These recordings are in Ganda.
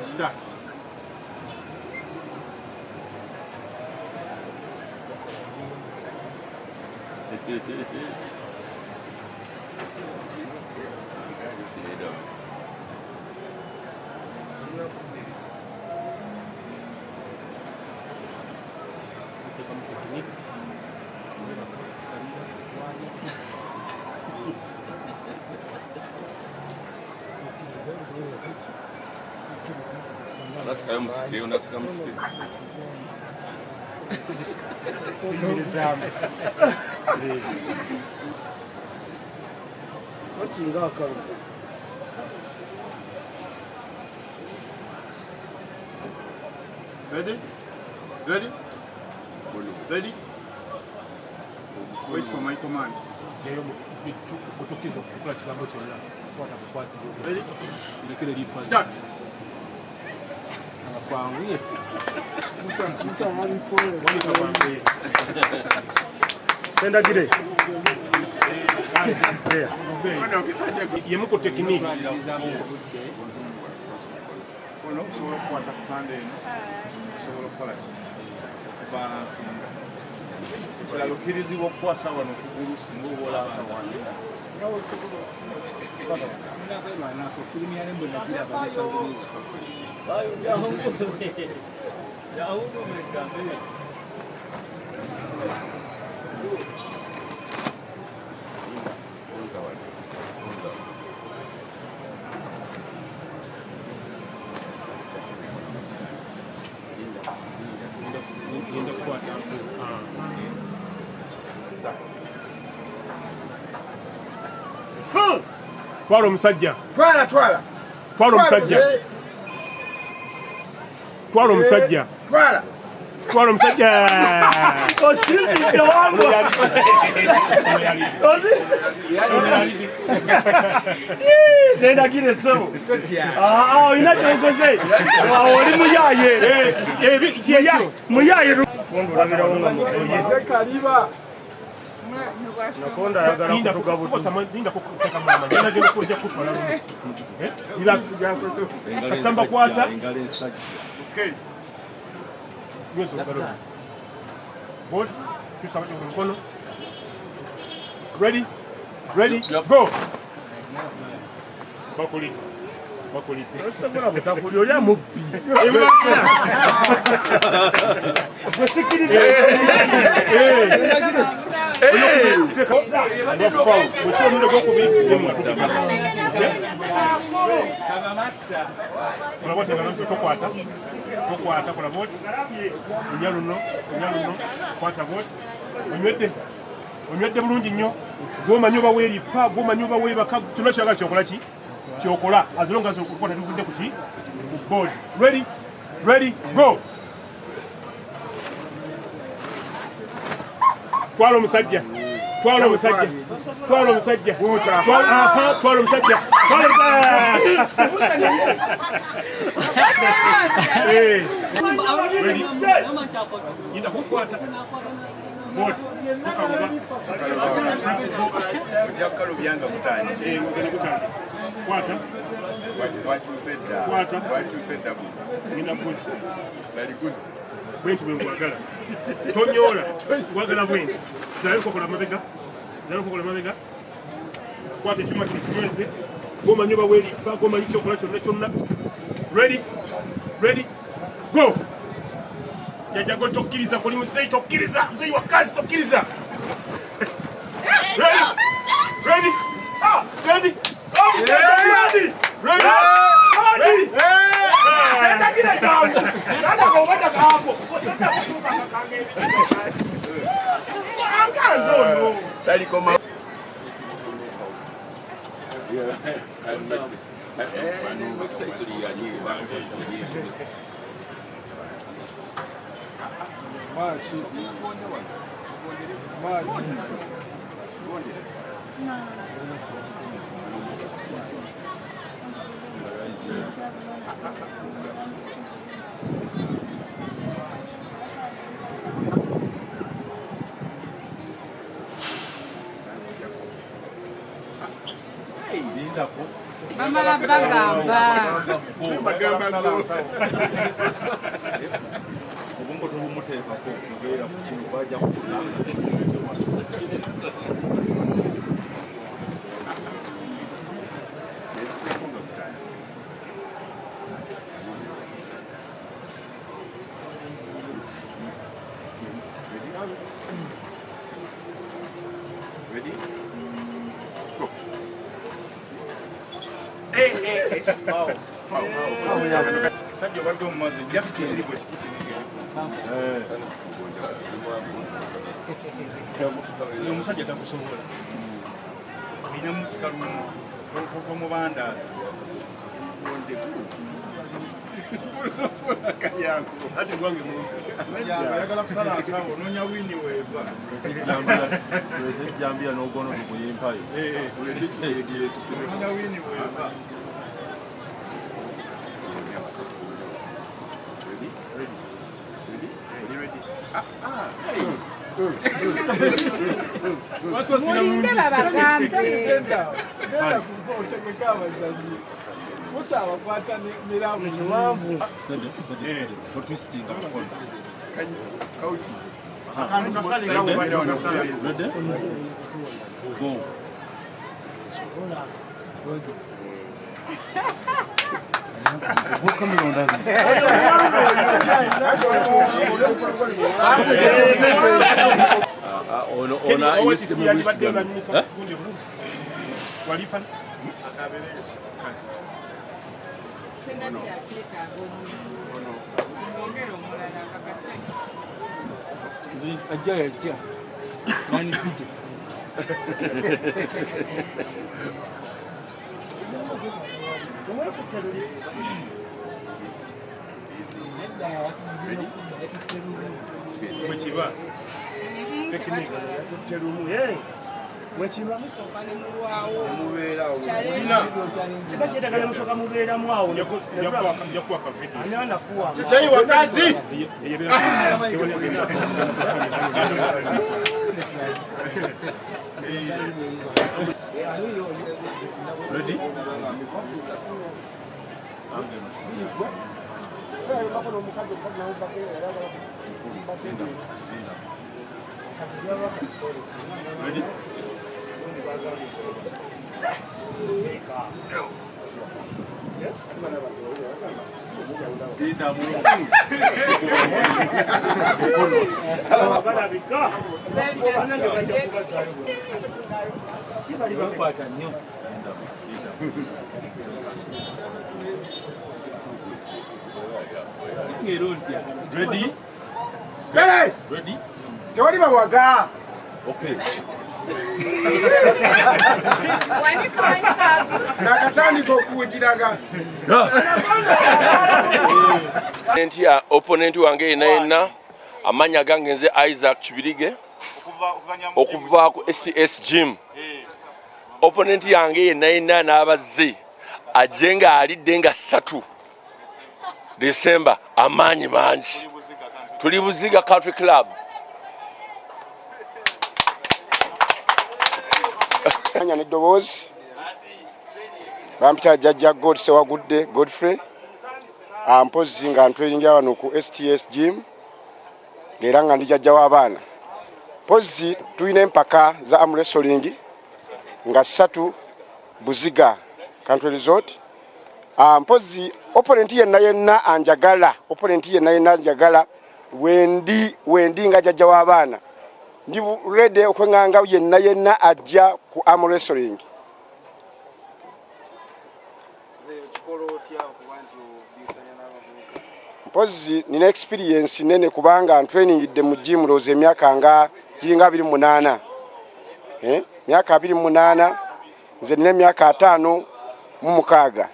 Start. Unasikia msikio. Ready? Ready? Ready? Wait for my command. Ready? Start. Senda gire. Yemuko technique. Ono kusobola okukwata kupande eno kusobola okukola ki okubalansinga ekirala okkirizibwa okukwasa wano okugulu singa oba olakawandi Twala omusajja. Twala. Twala omusajja. Twala omusajja. Twala omusajja. Osizidde wangu. Zenda kire so. Olina kyonkoze. Oli muyaye. Muyaye. Olabira wonga mutoye. Kaliba. Nakonda ayagala kutugabuza. Linda kukuteeka mama. Nina genda kujja kutwala lumu. Relax. Kasamba kwata. Okay. Nyozo ngalo. Board. Tusaba kwa mkono. Ready? Go. Bakuli. Osabula butakuli oli amubbi. Wasikiriza. Tokwata kola bot. Unyaluno. Kwata bot. Onywedde bulungi nnyo. Gwomanyi oba weeripa, gwomanyi oba weebaka, tunakyaga kyokola ki? Kyokola as long as okukwata tuvudde ku ki? Ku board. Ready, go. Twala omusajja. Yinda kukwata. Board. Jakalo byanga kutanya. Muzene kutandisa. Kwata. Wakyusedda bu. Ngina mbuzi. Saliguzi. Bwenti bwe nkwagala. Tonyola. Wagala bwenti. Zalayo kokola mabega. Kwata ekyuma kino kinyweze. Gwomanyi oba weeripa, gwomanyi kyokola kyonna. Ready, go. Jajago tokkiriza kuli muzeyi tokkiriza. Muzeyi wa kazi tokkiriza. Ready. Ready. Mama la bagamba. Obongo tobumuteekako kubeera ku kino bajja kukulanga. Ready? Go. Hey. Foul. Sajja obadde omumaze just kiri bwe kikutinige. Omusajja takusobola. Olina musika lumu omubandaaza. Ati gwange mulungi. Ayagala kusala nsawo noonya wini weeva. Jambia n'ogono tukuyimpayo. Noonya wini weeva. Mulinde babagambe. Musaba kwata miramu kiwanvu Twisting amukono. Kauti. Akantu kasale nga obadde wakasala. Ready? Go. Ona ajja nani fije Mwechiba. Technique. Terumu. mwekiba Mubeera awo. kibakyetagala musoka mubeeramu awo Njakuwa kavidi. ani anafuwa Kisayi wakazi. Ready? Ready? Ready? Stay. Ready? Tewali bawaga. Okay. Nakatandika okuwugiraga. Opponent wange yenna amanya gange nze Isaac Kibirige okuva ku STS gym. Opponent yange yenna n'abazze ajenga alidde nga 3 December amanyi mangi. Tuli Buziga Country Club. Anya ne Dobozi bampita Jajja God Sewagudde Godfrey ampozi nga ntweringa wano ku STS gym ngera nga ndi jajja w'abaana pozi tulina empaka za arm wrestling nga 3 Buziga Country Resort mpozi opponent yenna anjagala wendi nga jajja w'abaana ndi ready okwenganga yenna ajja ku arm wrestling. Mpozi nina experience nene kubanga training de mu gym roze emyaka nga giringa 28 myaka 28 nze nina emyaka 5 mu mukaaga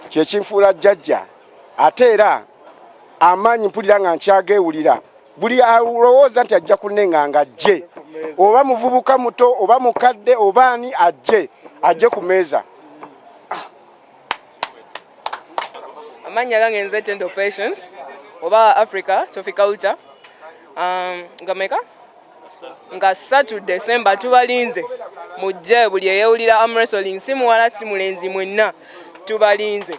kyekimfuula jjajja ate era amanyi mpulira nga nkyagewulira buli alowooza nti ajja kunenganga ajje oba muvubuka muto oba mukadde obaani ajje ku meeza. Amanya gange nze Tendo Patience oba Africa Trophy Culture Gameka nga 3 December tubalinze mujje buli eyewulira arm wrestling si muwala si mulenzi mwenna tubalinze.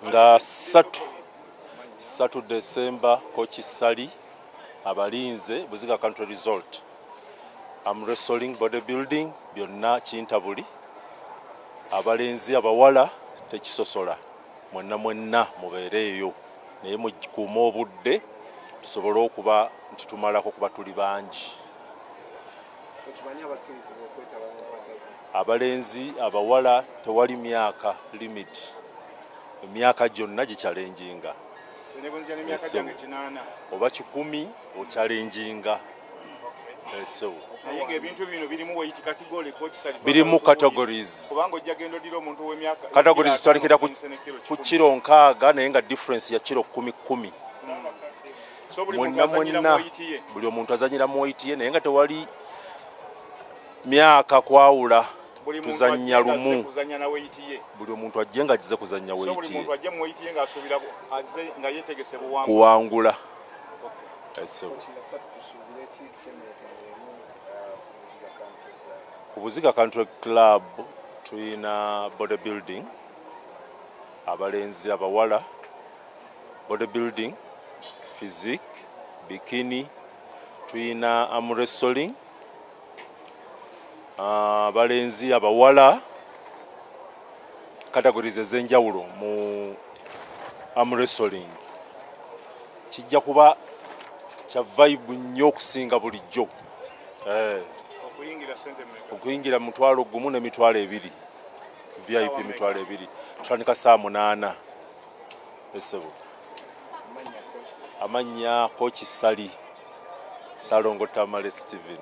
Nga 3 December Coach Sali abalinze Buziga Country Resort. Arm wrestling, bodybuilding byonna kintabuli. Abalenzi abawala tekisosola. Mwenna mubeereeyo. Naye mukikuuma obudde tusobole okuba nti tumalako kuba tuli bangi. Abalenzi abawala tewali myaka limit. Emyaka gyonna gichallenginga. Oba 10 ochallenginga. So birimu categories. Categories tutalikira ku kiro 6 naye nga difference ya kiro 10. Mwenna buli omuntu azanyira mu weight ye naye nga tewali myaka kwawula. Tuzanya lumu. Buli omuntu ajje nga agize kuzanya weight ye. Kuwangula. Ku Buziga Country Club tuyina bodybuilding, abalenzi abawala, bodybuilding, physique, bikini, tuyina arm wrestling, abalenzi abawala, categories ez'enjawulo mu arm wrestling. Kijja kuba kya vibe nnyo okusinga bulijjo. Okuyingira mutwalo gumu ne mitwalo 2. VIP mitwalo 2. Tutandika saa 8. Esebo. Amanya Coach Sali. Salongo Tamale Steven.